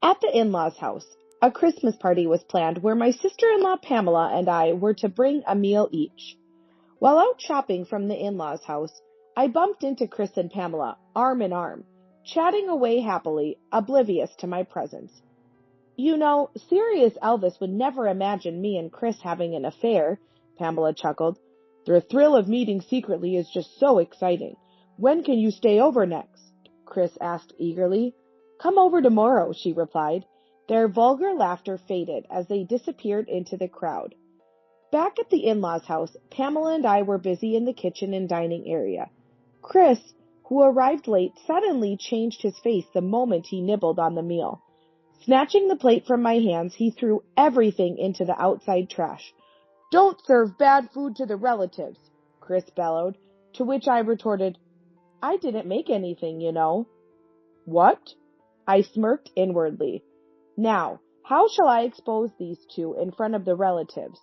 At the in-laws' house, a Christmas party was planned where my sister-in-law Pamela and I were to bring a meal each. While out shopping from the in-laws' house, I bumped into Chris and Pamela, arm in arm, chatting away happily, oblivious to my presence. You know, serious Elvis would never imagine me and Chris having an affair, Pamela chuckled. The thrill of meeting secretly is just so exciting. When can you stay over next? Chris asked eagerly. Come over tomorrow, she replied. Their vulgar laughter faded as they disappeared into the crowd. Back at the in-laws' house, Pamela and I were busy in the kitchen and dining area. Chris, who arrived late, suddenly changed his face the moment he nibbled on the meal. Snatching the plate from my hands, he threw everything into the outside trash. Don't serve bad food to the relatives, Chris bellowed, to which I retorted, I didn't make anything, you know. What? I smirked inwardly. Now, how shall I expose these two in front of the relatives?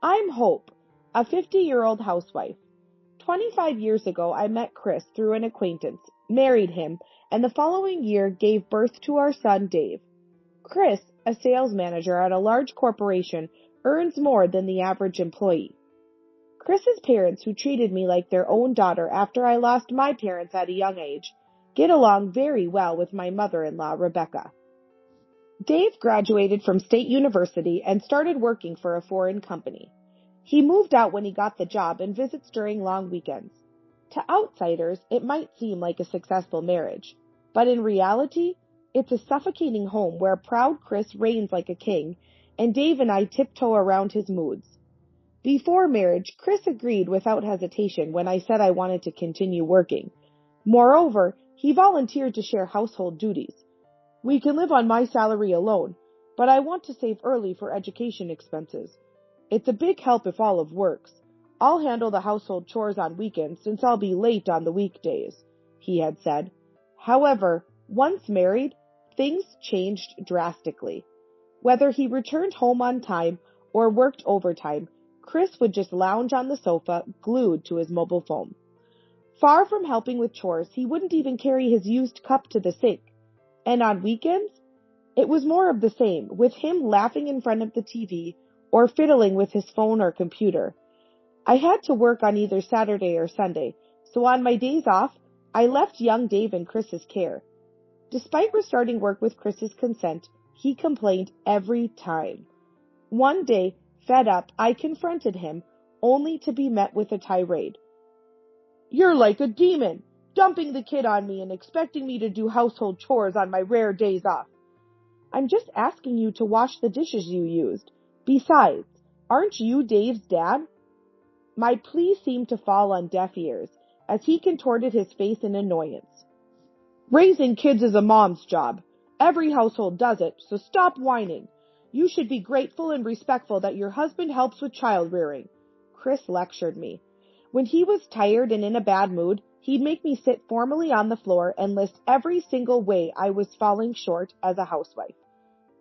I'm Hope, a 50-year-old housewife. 25 years ago, I met Chris through an acquaintance, married him, and the following year gave birth to our son Dave. Chris, a sales manager at a large corporation, earns more than the average employee. Chris's parents, who treated me like their own daughter after I lost my parents at a young age, get along very well with my mother-in-law, Rebecca. Dave graduated from State University and started working for a foreign company. He moved out when he got the job and visits during long weekends. To outsiders, it might seem like a successful marriage, but in reality, it's a suffocating home where proud Chris reigns like a king, and Dave and I tiptoe around his moods. Before marriage, Chris agreed without hesitation when I said I wanted to continue working. Moreover, he volunteered to share household duties. We can live on my salary alone, but I want to save early for education expenses. It's a big help if Olive works. I'll handle the household chores on weekends since I'll be late on the weekdays, he had said. However, once married, things changed drastically. Whether he returned home on time or worked overtime, Chris would just lounge on the sofa, glued to his mobile phone. Far from helping with chores, he wouldn't even carry his used cup to the sink. And on weekends, it was more of the same, with him laughing in front of the TV or fiddling with his phone or computer. I had to work on either Saturday or Sunday, so on my days off, I left young Dave in Chris's care. Despite restarting work with Chris's consent, he complained every time. One day, fed up, I confronted him, only to be met with a tirade. You're like a demon, dumping the kid on me and expecting me to do household chores on my rare days off. I'm just asking you to wash the dishes you used. Besides, aren't you Dave's dad? My plea seemed to fall on deaf ears, as he contorted his face in annoyance. Raising kids is a mom's job. Every household does it, so stop whining. You should be grateful and respectful that your husband helps with child rearing. Chris lectured me. When he was tired and in a bad mood, he'd make me sit formally on the floor and list every single way I was falling short as a housewife.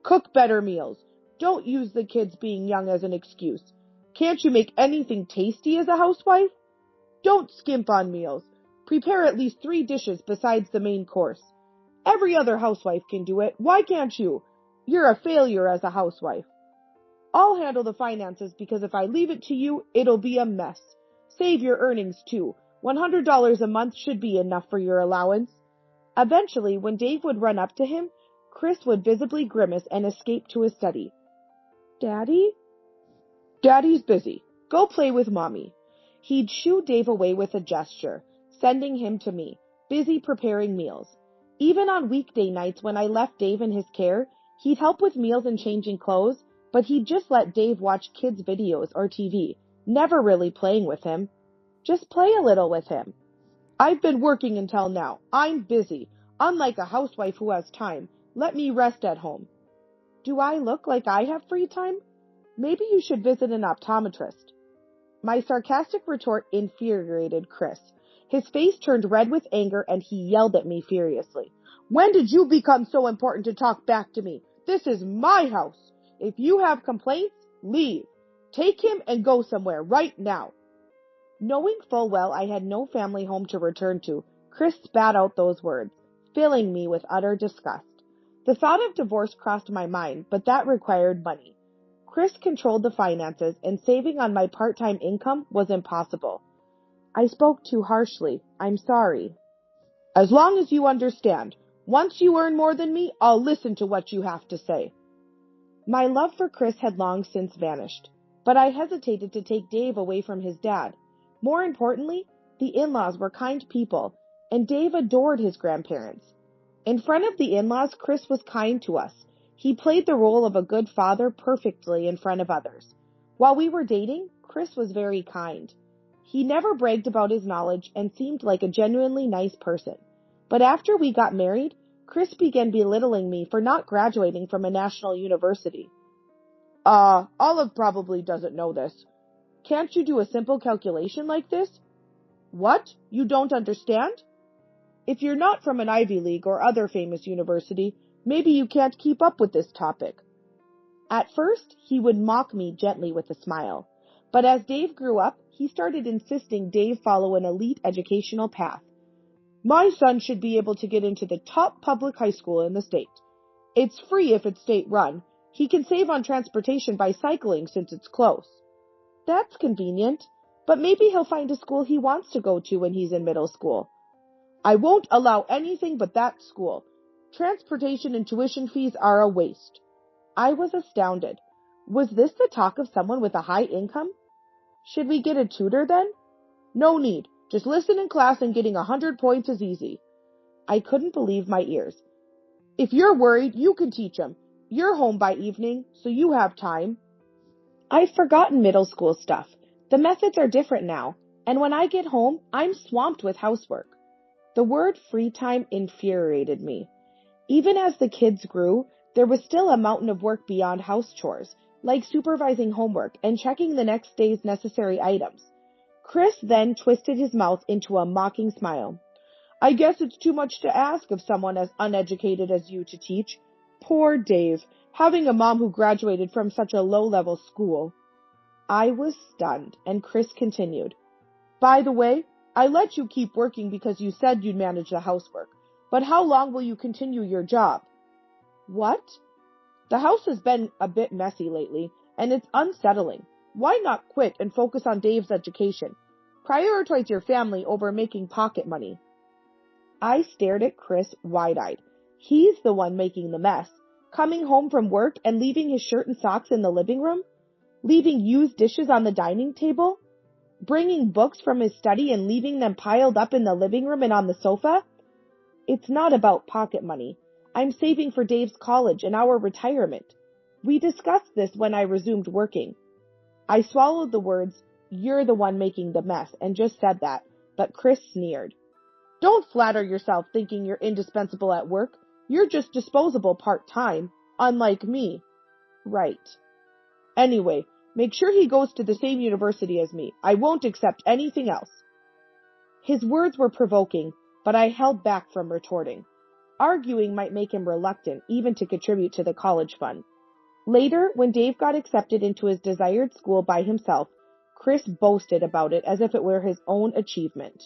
Cook better meals. Don't use the kids being young as an excuse. Can't you make anything tasty as a housewife? Don't skimp on meals. Prepare at least 3 dishes besides the main course. Every other housewife can do it. Why can't you? You're a failure as a housewife. I'll handle the finances because if I leave it to you, it'll be a mess. Save your earnings too. $100 a month should be enough for your allowance. Eventually, when Dave would run up to him, Chris would visibly grimace and escape to his study. Daddy? Daddy's busy. Go play with Mommy. He'd shoo Dave away with a gesture, sending him to me, busy preparing meals. Even on weekday nights when I left Dave in his care, he'd help with meals and changing clothes, but he'd just let Dave watch kids' videos or TV, never really playing with him. Just play a little with him. I've been working until now. I'm busy. Unlike a housewife who has time, let me rest at home. Do I look like I have free time? Maybe you should visit an optometrist. My sarcastic retort infuriated Chris. His face turned red with anger and he yelled at me furiously. When did you become so important to talk back to me? This is my house. If you have complaints, leave. Take him and go somewhere right now. Knowing full well I had no family home to return to, Chris spat out those words, filling me with utter disgust. The thought of divorce crossed my mind, but that required money. Chris controlled the finances, and saving on my part-time income was impossible. I spoke too harshly. I'm sorry. As long as you understand, once you earn more than me, I'll listen to what you have to say. My love for Chris had long since vanished, but I hesitated to take Dave away from his dad. More importantly, the in-laws were kind people, and Dave adored his grandparents. In front of the in-laws, Chris was kind to us. He played the role of a good father perfectly in front of others. While we were dating, Chris was very kind. He never bragged about his knowledge and seemed like a genuinely nice person. But after we got married, Chris began belittling me for not graduating from a national university. Olive probably doesn't know this. Can't you do a simple calculation like this? What? You don't understand? If you're not from an Ivy League or other famous university, maybe you can't keep up with this topic. At first, he would mock me gently with a smile. But as Dave grew up, he started insisting Dave follow an elite educational path. My son should be able to get into the top public high school in the state. It's free if it's state-run. He can save on transportation by cycling since it's close. That's convenient, but maybe he'll find a school he wants to go to when he's in middle school. I won't allow anything but that school. Transportation and tuition fees are a waste. I was astounded. Was this the talk of someone with a high income? Should we get a tutor then? No need. Just listen in class and getting 100 points is easy. I couldn't believe my ears. If you're worried, you can teach him. You're home by evening, so you have time. I've forgotten middle school stuff. The methods are different now, and when I get home, I'm swamped with housework. The word free time infuriated me. Even as the kids grew, there was still a mountain of work beyond house chores, like supervising homework and checking the next day's necessary items. Chris then twisted his mouth into a mocking smile. I guess it's too much to ask of someone as uneducated as you to teach. Poor Dave, having a mom who graduated from such a low-level school. I was stunned, and Chris continued. By the way, I let you keep working because you said you'd manage the housework. But how long will you continue your job? What? The house has been a bit messy lately, and it's unsettling. Why not quit and focus on Dave's education? Prioritize your family over making pocket money. I stared at Chris wide-eyed. He's the one making the mess, coming home from work and leaving his shirt and socks in the living room, leaving used dishes on the dining table, bringing books from his study and leaving them piled up in the living room and on the sofa. It's not about pocket money. I'm saving for Dave's college and our retirement. We discussed this when I resumed working. I swallowed the words, "You're the one making the mess," and just said that, but Chris sneered. Don't flatter yourself thinking you're indispensable at work. You're just disposable part-time, unlike me. Right. Anyway, make sure he goes to the same university as me. I won't accept anything else. His words were provoking, but I held back from retorting. Arguing might make him reluctant even to contribute to the college fund. Later, when Dave got accepted into his desired school by himself, Chris boasted about it as if it were his own achievement.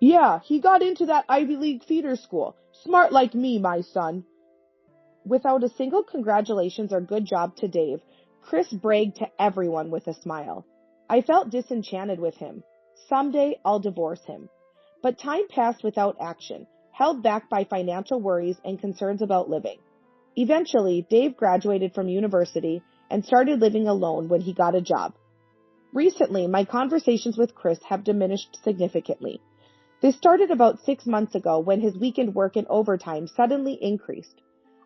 Yeah, he got into that Ivy League feeder school. Smart like me, my son. Without a single congratulations or good job to Dave, Chris bragged to everyone with a smile. I felt disenchanted with him. Someday I'll divorce him. But time passed without action, held back by financial worries and concerns about living. Eventually, Dave graduated from university and started living alone when he got a job. Recently, my conversations with Chris have diminished significantly. This started about 6 months ago when his weekend work and overtime suddenly increased.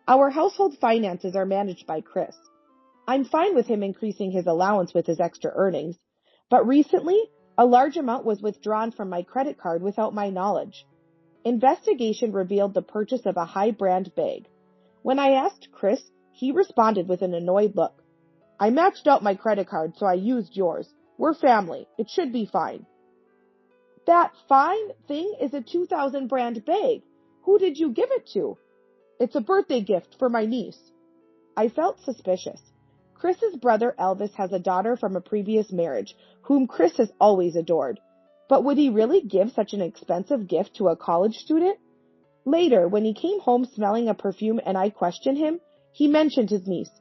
Our household finances are managed by Chris. I'm fine with him increasing his allowance with his extra earnings, but recently, a large amount was withdrawn from my credit card without my knowledge. Investigation revealed the purchase of a high-brand bag. When I asked Chris, he responded with an annoyed look. I maxed out my credit card, so I used yours. We're family. It should be fine. That fine thing is a 2000 brand bag. Who did you give it to? It's a birthday gift for my niece. I felt suspicious. Chris's brother Elvis has a daughter from a previous marriage, whom Chris has always adored. But would he really give such an expensive gift to a college student? Later, when he came home smelling a perfume and I questioned him, he mentioned his niece.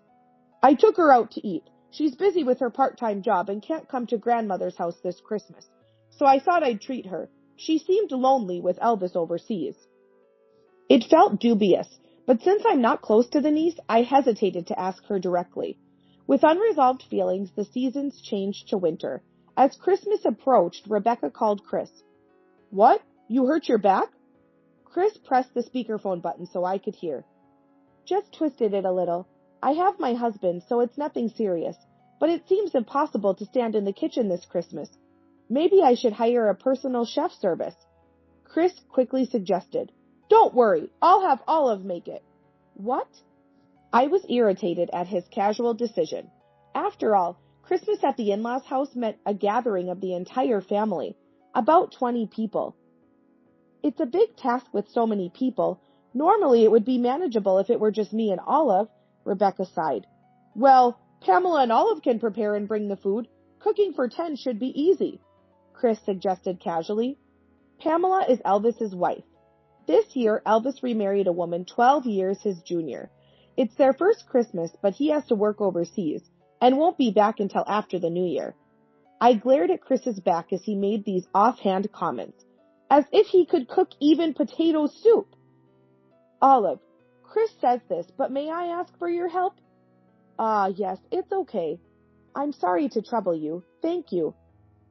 I took her out to eat. She's busy with her part-time job and can't come to grandmother's house this Christmas. So I thought I'd treat her. She seemed lonely with Elvis overseas. It felt dubious, but since I'm not close to the niece, I hesitated to ask her directly. With unresolved feelings, the seasons changed to winter. As Christmas approached, Rebecca called Chris. What? You hurt your back? Chris pressed the speakerphone button so I could hear. Just twisted it a little. I have my husband, so it's nothing serious, but it seems impossible to stand in the kitchen this Christmas. Maybe I should hire a personal chef service. Chris quickly suggested. Don't worry, I'll have Olive make it. What? I was irritated at his casual decision. After all, Christmas at the in-laws' house meant a gathering of the entire family, about 20 people. It's a big task with so many people. Normally it would be manageable if it were just me and Olive, Rebecca sighed. Well, Pamela and Olive can prepare and bring the food. Cooking for 10 should be easy, Chris suggested casually. Pamela is Elvis's wife. This year, Elvis remarried a woman 12 years his junior. It's their first Christmas, but he has to work overseas and won't be back until after the new year. I glared at Chris's back as he made these offhand comments, as if he could cook even potato soup. Olive, Chris says this, but may I ask for your help? Yes, it's okay. I'm sorry to trouble you. Thank you.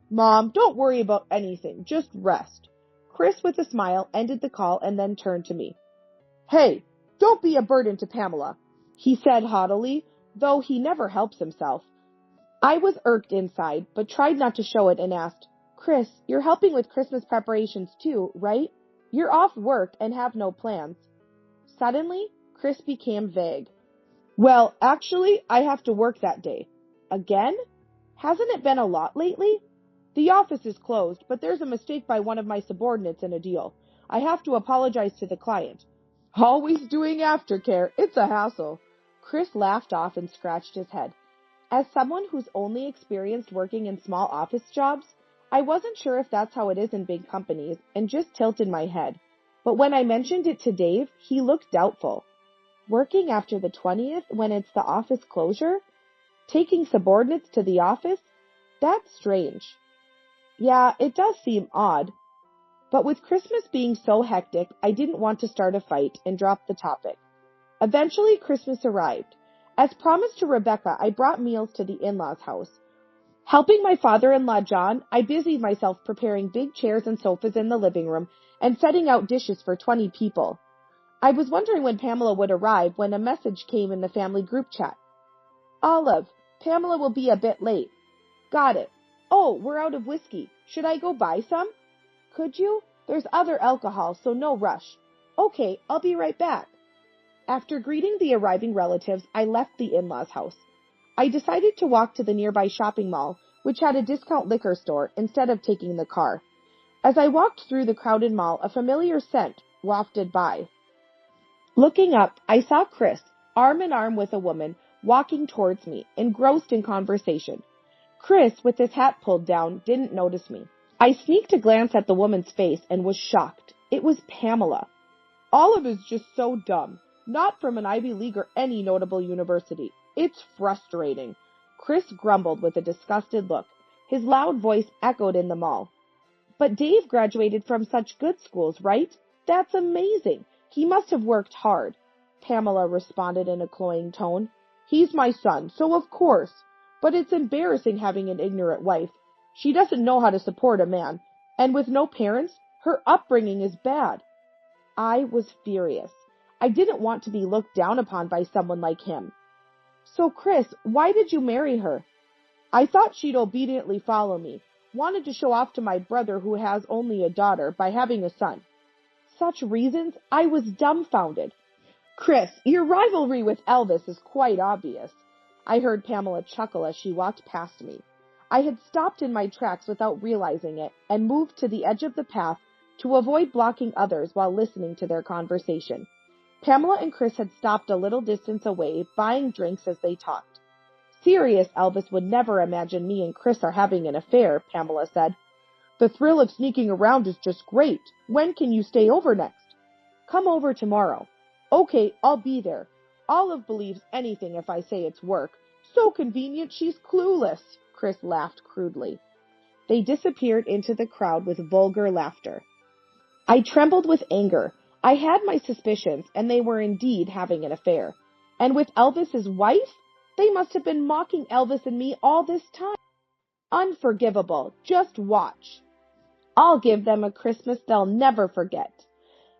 Mom, don't worry about anything. Just rest. Chris, with a smile, ended the call and then turned to me. Hey, don't be a burden to Pamela, he said haughtily, though he never helps himself. I was irked inside, but tried not to show it and asked, Chris, you're helping with Christmas preparations too, right? You're off work and have no plans. Suddenly, Chris became vague. Well, actually, I have to work that day. Again? Hasn't it been a lot lately? The office is closed, but there's a mistake by one of my subordinates in a deal. I have to apologize to the client. Always doing aftercare. It's a hassle. Chris laughed off and scratched his head. As someone who's only experienced working in small office jobs, I wasn't sure if that's how it is in big companies and just tilted my head. But when I mentioned it to Dave, he looked doubtful. Working after the 20th when it's the office closure? Taking subordinates to the office? That's strange. Yeah, it does seem odd. But with Christmas being so hectic, I didn't want to start a fight and dropped the topic. Eventually, Christmas arrived. As promised to Rebecca, I brought meals to the in-laws' house. Helping my father-in-law John, I busied myself preparing big chairs and sofas in the living room and setting out dishes for 20 people. I was wondering when Pamela would arrive when a message came in the family group chat. Olive, Pamela will be a bit late. Got it. Oh, we're out of whiskey. Should I go buy some? Could you? There's other alcohol, so no rush. Okay, I'll be right back. After greeting the arriving relatives, I left the in-laws' house. I decided to walk to the nearby shopping mall, which had a discount liquor store, instead of taking the car. As I walked through the crowded mall, a familiar scent wafted by. Looking up, I saw Chris, arm in arm with a woman, walking towards me, engrossed in conversation. Chris, with his hat pulled down, didn't notice me. I sneaked a glance at the woman's face and was shocked. It was Pamela. Olive is just so dumb. Not from an Ivy League or any notable university. It's frustrating. Chris grumbled with a disgusted look. His loud voice echoed in the mall. But Dave graduated from such good schools, right? That's amazing. He must have worked hard. Pamela responded in a cloying tone. He's my son, so of course. But it's embarrassing having an ignorant wife. She doesn't know how to support a man. And with no parents, her upbringing is bad. I was furious. I didn't want to be looked down upon by someone like him. So, Chris, why did you marry her? I thought she'd obediently follow me. Wanted to show off to my brother who has only a daughter by having a son. Such reasons? I was dumbfounded. Chris, your rivalry with Elvis is quite obvious. I heard Pamela chuckle as she walked past me. I had stopped in my tracks without realizing it and moved to the edge of the path to avoid blocking others while listening to their conversation. Pamela and Chris had stopped a little distance away, buying drinks as they talked. Serious Elvis would never imagine me and Chris are having an affair, Pamela said. The thrill of sneaking around is just great. When can you stay over next? Come over tomorrow. Okay, I'll be there. Olive believes anything if I say it's work. So convenient she's clueless, Chris laughed crudely. They disappeared into the crowd with vulgar laughter. I trembled with anger. I had my suspicions, and they were indeed having an affair. And with Elvis's wife? They must have been mocking Elvis and me all this time. Unforgivable. Just watch. I'll give them a Christmas they'll never forget.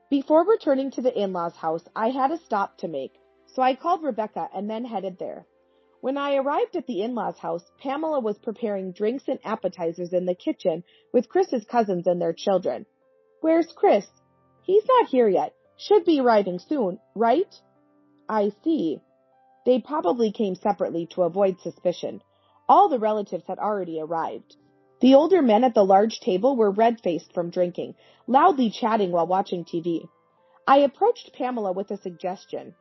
Before returning to the in-laws' house, I had a stop to make, so I called Rebecca and then headed there. When I arrived at the in-laws' house, Pamela was preparing drinks and appetizers in the kitchen with Chris's cousins and their children. Where's Chris? He's not here yet. Should be arriving soon, right? I see. They probably came separately to avoid suspicion. All the relatives had already arrived. The older men at the large table were red-faced from drinking, loudly chatting while watching TV. I approached Pamela with a suggestion.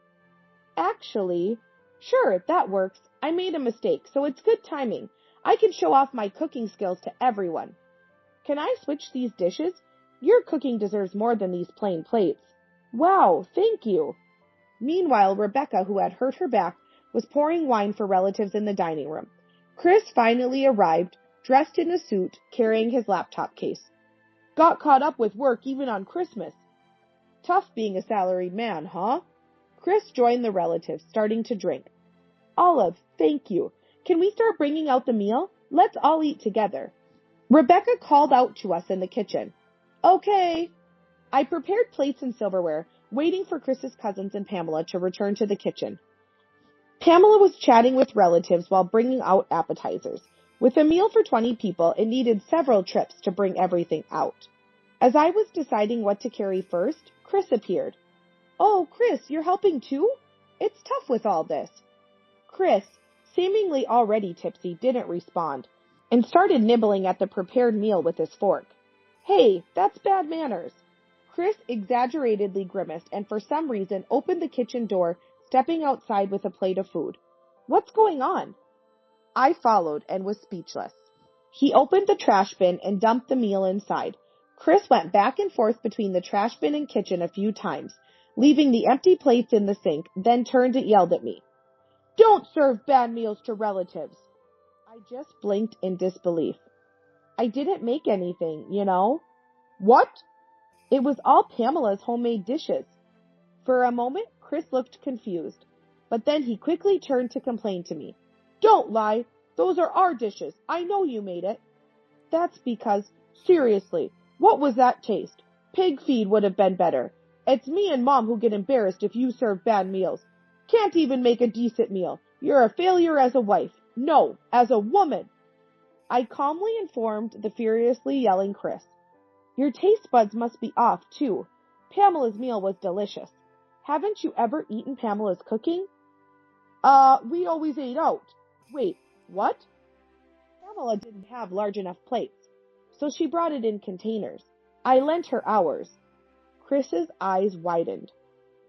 Actually, sure, that works. I made a mistake, so it's good timing. I can show off my cooking skills to everyone. Can I switch these dishes? Your cooking deserves more than these plain plates. Wow, thank you. Meanwhile, Rebecca, who had hurt her back, was pouring wine for relatives in the dining room. Chris finally arrived, dressed in a suit, carrying his laptop case. Got caught up with work even on Christmas. Tough being a salaried man, huh? Chris joined the relatives, starting to drink. Olive, thank you. Can we start bringing out the meal? Let's all eat together. Rebecca called out to us in the kitchen. Okay. I prepared plates and silverware, waiting for Chris's cousins and Pamela to return to the kitchen. Pamela was chatting with relatives while bringing out appetizers. With a meal for 20 people, it needed several trips to bring everything out. As I was deciding what to carry first, Chris appeared. Oh, Chris, you're helping too? It's tough with all this. Chris, seemingly already tipsy, didn't respond, and started nibbling at the prepared meal with his fork. Hey, that's bad manners. Chris exaggeratedly grimaced and for some reason opened the kitchen door, stepping outside with a plate of food. What's going on? I followed and was speechless. He opened the trash bin and dumped the meal inside. Chris went back and forth between the trash bin and kitchen a few times, leaving the empty plates in the sink, then turned and yelled at me. Don't serve bad meals to relatives. I just blinked in disbelief. I didn't make anything, you know. What? It was all Pamela's homemade dishes. For a moment, Chris looked confused, but then he quickly turned to complain to me. Don't lie. Those are our dishes. I know you made it. That's because, seriously, what was that taste? Pig feed would have been better. It's me and Mom who get embarrassed if you serve bad meals. Can't even make a decent meal. You're a failure as a wife. No, as a woman. I calmly informed the furiously yelling Chris. Your taste buds must be off, too. Pamela's meal was delicious. Haven't you ever eaten Pamela's cooking? We always ate out. Wait, what? Pamela didn't have large enough plates, so she brought it in containers. I lent her ours. Chris's eyes widened.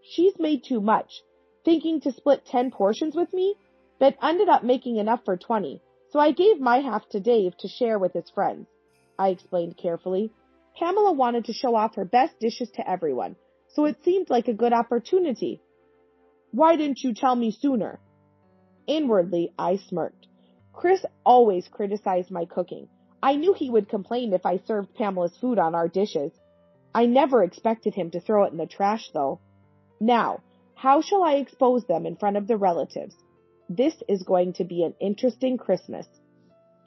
She's made too much, thinking to split 10 portions with me, but ended up making enough for 20, so I gave my half to Dave to share with his friends. I explained carefully. Pamela wanted to show off her best dishes to everyone, so it seemed like a good opportunity. Why didn't you tell me sooner? Inwardly, I smirked. Chris always criticized my cooking. I knew he would complain if I served Pamela's food on our dishes. I never expected him to throw it in the trash, though. Now, how shall I expose them in front of the relatives? This is going to be an interesting Christmas.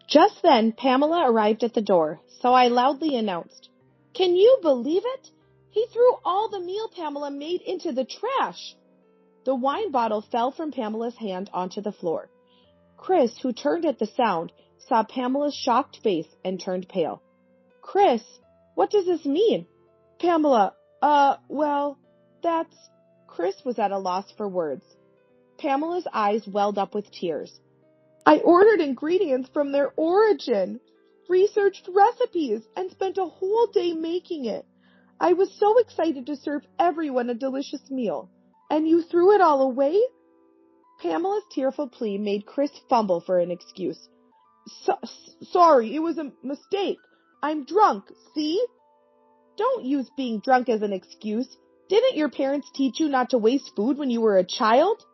Just then, Pamela arrived at the door, so I loudly announced, Can you believe it? He threw all the meal Pamela made into the trash. The wine bottle fell from Pamela's hand onto the floor. Chris, who turned at the sound, saw Pamela's shocked face and turned pale. Chris, what does this mean? Pamela, that's... Chris was at a loss for words. Pamela's eyes welled up with tears. I ordered ingredients from their origin, researched recipes, and spent a whole day making it. I was so excited to serve everyone a delicious meal. And you threw it all away? Pamela's tearful plea made Chris fumble for an excuse. Sorry, it was a mistake. I'm drunk, see? Don't use being drunk as an excuse. Didn't your parents teach you not to waste food when you were a child?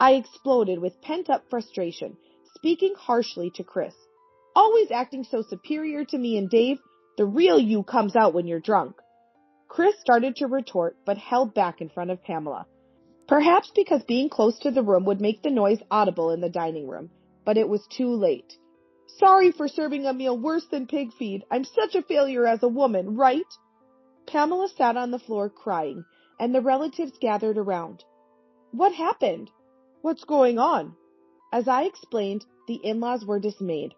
I exploded with pent-up frustration, speaking harshly to Chris. Always acting so superior to me and Dave, the real you comes out when you're drunk. Chris started to retort, but held back in front of Pamela. Perhaps because being close to the room would make the noise audible in the dining room, but it was too late. Sorry for serving a meal worse than pig feed. I'm such a failure as a woman, right? Pamela sat on the floor crying, and the relatives gathered around. What happened? What's going on? As I explained, the in-laws were dismayed.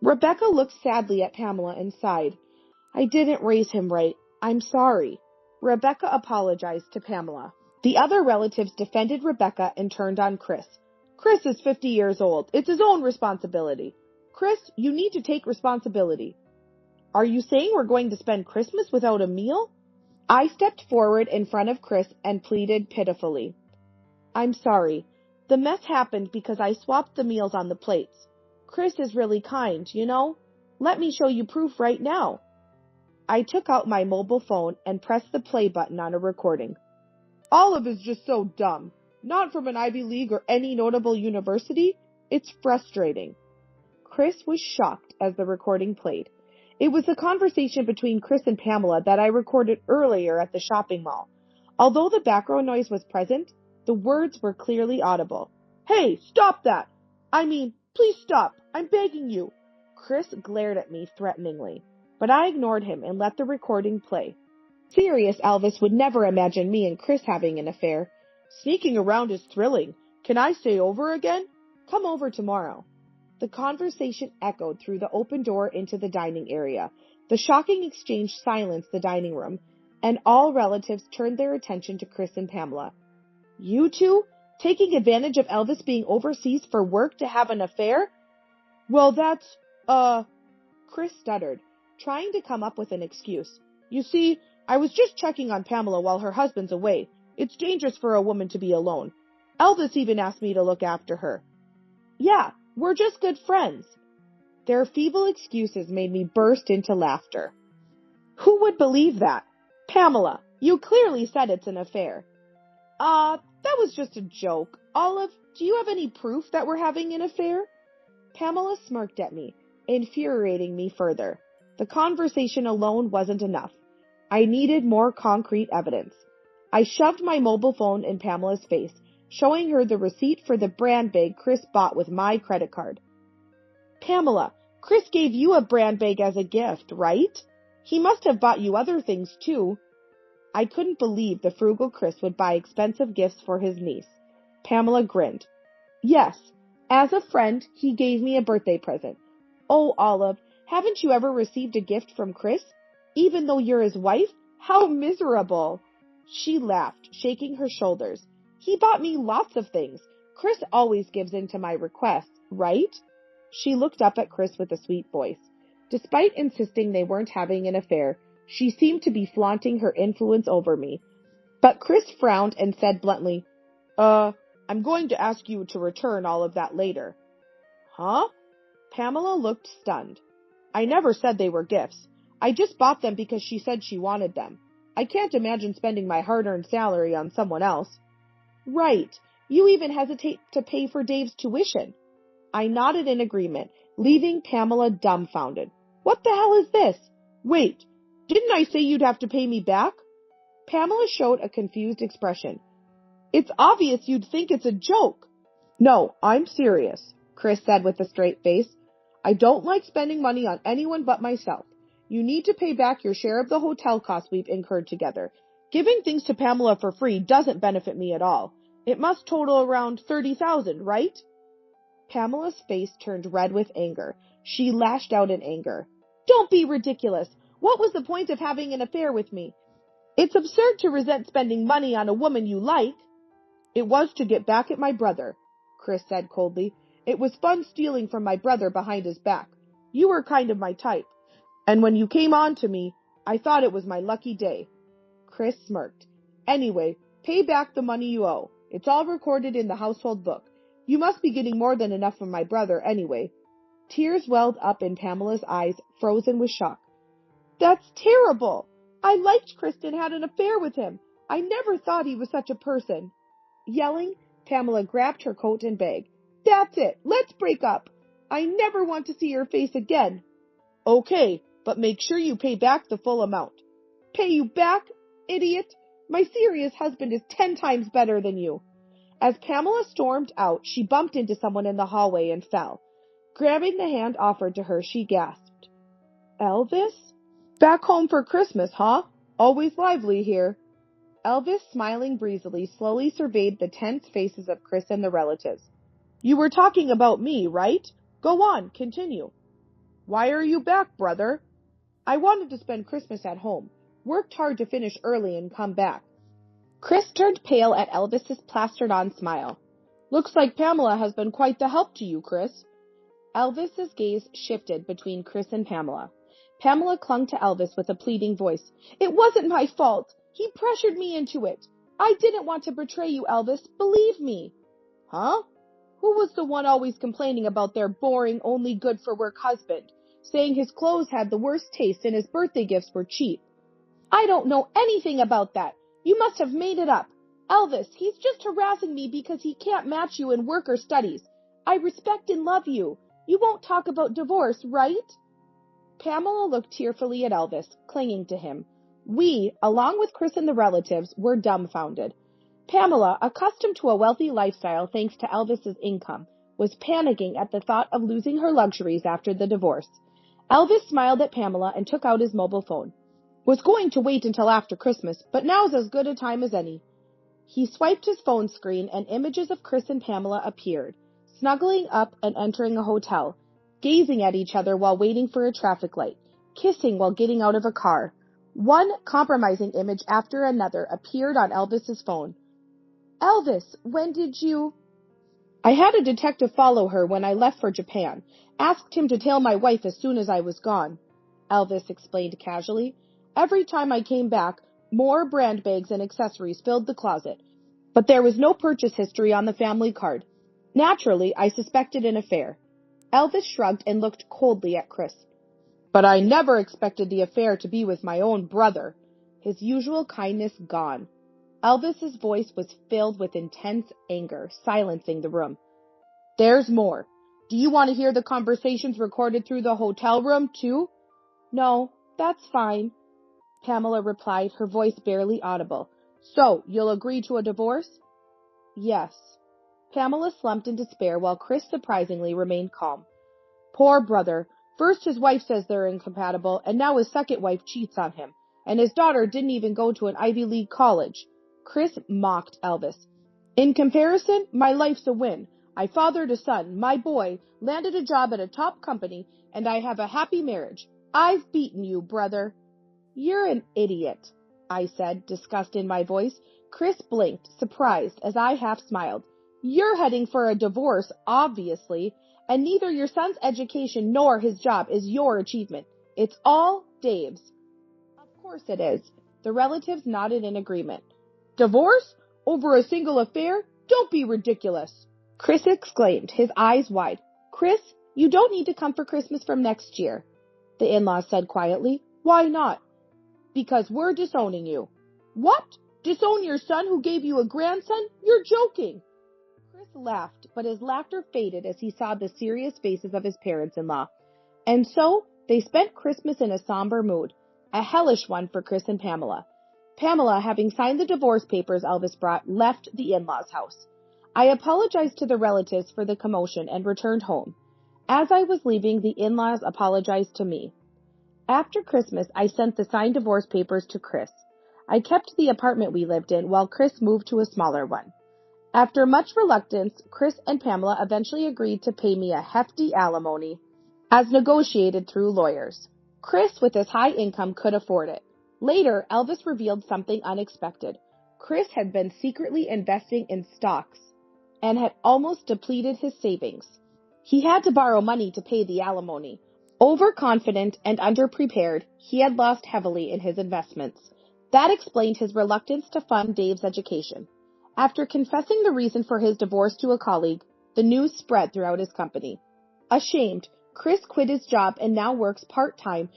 Rebecca looked sadly at Pamela and sighed. I didn't raise him right. I'm sorry. Rebecca apologized to Pamela. The other relatives defended Rebecca and turned on Chris. Chris is 50 years old. It's his own responsibility. Chris, you need to take responsibility. Are you saying we're going to spend Christmas without a meal? I stepped forward in front of Chris and pleaded pitifully. I'm sorry. The mess happened because I swapped the meals on the plates. Chris is really kind, you know? Let me show you proof right now. I took out my mobile phone and pressed the play button on a recording. Olive is just so dumb. Not from an Ivy League or any notable university. It's frustrating. Chris was shocked as the recording played. It was a conversation between Chris and Pamela that I recorded earlier at the shopping mall. Although the background noise was present, the words were clearly audible. Hey, stop that! Please stop! I'm begging you! Chris glared at me threateningly, but I ignored him and let the recording play. Serious Elvis would never imagine me and Chris having an affair. Sneaking around is thrilling. Can I stay over again? Come over tomorrow. The conversation echoed through the open door into the dining area. The shocking exchange silenced the dining room, and all relatives turned their attention to Chris and Pamela. You two? Taking advantage of Elvis being overseas for work to have an affair? Well, Chris stuttered, trying to come up with an excuse. You see, I was just checking on Pamela while her husband's away. It's dangerous for a woman to be alone. Elvis even asked me to look after her. Yeah, we're just good friends. Their feeble excuses made me burst into laughter. Who would believe that? Pamela, you clearly said it's an affair. That was just a joke. Olive, do you have any proof that we're having an affair? Pamela smirked at me, infuriating me further. The conversation alone wasn't enough. I needed more concrete evidence. I shoved my mobile phone in Pamela's face, showing her the receipt for the brand bag Chris bought with my credit card. Pamela, Chris gave you a brand bag as a gift, right? He must have bought you other things too. I couldn't believe the frugal Chris would buy expensive gifts for his niece. Pamela grinned. Yes, as a friend, he gave me a birthday present. Oh, Olive, haven't you ever received a gift from Chris? Even though you're his wife? How miserable! She laughed, shaking her shoulders. He bought me lots of things. Chris always gives in to my requests, right? She looked up at Chris with a sweet voice. Despite insisting they weren't having an affair, she seemed to be flaunting her influence over me. But Chris frowned and said bluntly, I'm going to ask you to return all of that later. Huh? Pamela looked stunned. I never said they were gifts. I just bought them because she said she wanted them. I can't imagine spending my hard-earned salary on someone else. Right. You even hesitate to pay for Dave's tuition. I nodded in agreement, leaving Pamela dumbfounded. What the hell is this? Wait, didn't I say you'd have to pay me back? Pamela showed a confused expression. It's obvious you'd think it's a joke. No, I'm serious, Chris said with a straight face. I don't like spending money on anyone but myself. You need to pay back your share of the hotel costs we've incurred together. Giving things to Pamela for free doesn't benefit me at all. It must total around $30,000, right? Pamela's face turned red with anger. She lashed out in anger. Don't be ridiculous. What was the point of having an affair with me? It's absurd to resent spending money on a woman you like. It was to get back at my brother, Chris said coldly. It was fun stealing from my brother behind his back. You were kind of my type. And when you came on to me, I thought it was my lucky day. Chris smirked. Anyway, pay back the money you owe. It's all recorded in the household book. You must be getting more than enough from my brother anyway. Tears welled up in Pamela's eyes, frozen with shock. That's terrible. I liked Chris and had an affair with him. I never thought he was such a person. Yelling, Pamela grabbed her coat and bag. That's it. Let's break up. I never want to see your face again. Okay, but make sure you pay back the full amount. Pay you back, idiot? My serious husband is 10 times better than you. As Pamela stormed out, she bumped into someone in the hallway and fell. Grabbing the hand offered to her, she gasped. Elvis? Back home for Christmas, huh? Always lively here. Elvis, smiling breezily, slowly surveyed the tense faces of Chris and the relatives. You were talking about me, right? Go on, continue. Why are you back, brother? I wanted to spend Christmas at home. Worked hard to finish early and come back. Chris turned pale at Elvis's plastered-on smile. Looks like Pamela has been quite the help to you, Chris. Elvis's gaze shifted between Chris and Pamela. Pamela clung to Elvis with a pleading voice. It wasn't my fault. He pressured me into it. I didn't want to betray you, Elvis. Believe me. Huh? Who was the one always complaining about their boring, only good-for-work husband, saying his clothes had the worst taste and his birthday gifts were cheap? I don't know anything about that. You must have made it up. Elvis, he's just harassing me because he can't match you in work or studies. I respect and love you. You won't talk about divorce, right? Pamela looked tearfully at Elvis, clinging to him. We, along with Chris and the relatives, were dumbfounded. Pamela, accustomed to a wealthy lifestyle thanks to Elvis's income, was panicking at the thought of losing her luxuries after the divorce. Elvis smiled at Pamela and took out his mobile phone. Was going to wait until after Christmas, but now's as good a time as any. He swiped his phone screen and images of Chris and Pamela appeared, snuggling up and entering a hotel, gazing at each other while waiting for a traffic light, kissing while getting out of a car. One compromising image after another appeared on Elvis's phone. Elvis, when did you... I had a detective follow her when I left for Japan. Asked him to tell my wife as soon as I was gone. Elvis explained casually. Every time I came back, more brand bags and accessories filled the closet. But there was no purchase history on the family card. Naturally, I suspected an affair. Elvis shrugged and looked coldly at Chris. But I never expected the affair to be with my own brother. His usual kindness gone. Elvis's voice was filled with intense anger, silencing the room. There's more. Do you want to hear the conversations recorded through the hotel room, too? No, that's fine, Pamela replied, her voice barely audible. So, you'll agree to a divorce? Yes. Pamela slumped in despair while Chris surprisingly remained calm. Poor brother. First his wife says they're incompatible, and now his second wife cheats on him. And his daughter didn't even go to an Ivy League college. Chris mocked Elvis. In comparison, my life's a win. I fathered a son, my boy, landed a job at a top company, and I have a happy marriage. I've beaten you, brother. You're an idiot, I said, disgust in my voice. Chris blinked, surprised, as I half smiled. You're heading for a divorce, obviously, and neither your son's education nor his job is your achievement. It's all Dave's. Of course it is. The relatives nodded in agreement. Divorce? Over a single affair? Don't be ridiculous. Chris exclaimed, his eyes wide. Chris, you don't need to come for Christmas from next year, the in-laws said quietly. Why not? Because we're disowning you. What? Disown your son who gave you a grandson? You're joking. Chris laughed, but his laughter faded as he saw the serious faces of his parents-in-law. And so, they spent Christmas in a somber mood, a hellish one for Chris and Pamela. Pamela, having signed the divorce papers Elvis brought, left the in-laws' house. I apologized to the relatives for the commotion and returned home. As I was leaving, the in-laws apologized to me. After Christmas, I sent the signed divorce papers to Chris. I kept the apartment we lived in while Chris moved to a smaller one. After much reluctance, Chris and Pamela eventually agreed to pay me a hefty alimony, as negotiated through lawyers. Chris, with his high income, could afford it. Later, Elvis revealed something unexpected. Chris had been secretly investing in stocks and had almost depleted his savings. He had to borrow money to pay the alimony. Overconfident and underprepared, he had lost heavily in his investments. That explained his reluctance to fund Dave's education. After confessing the reason for his divorce to a colleague, the news spread throughout his company. Ashamed, Chris quit his job and now works part-time,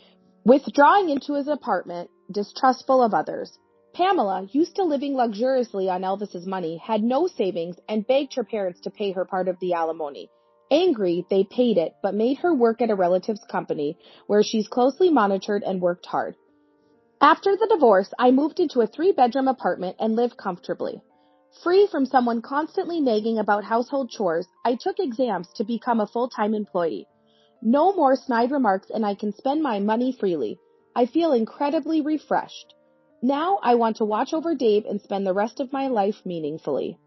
withdrawing into his apartment, distrustful of others. Pamela, used to living luxuriously on Elvis's money, had no savings and begged her parents to pay her part of the alimony. Angry, they paid it, but made her work at a relative's company, where she's closely monitored and worked hard. After the divorce, I moved into a 3-bedroom apartment and lived comfortably. Free from someone constantly nagging about household chores, I took exams to become a full-time employee. No more snide remarks, and I can spend my money freely. I feel incredibly refreshed. Now I want to watch over Dave and spend the rest of my life meaningfully.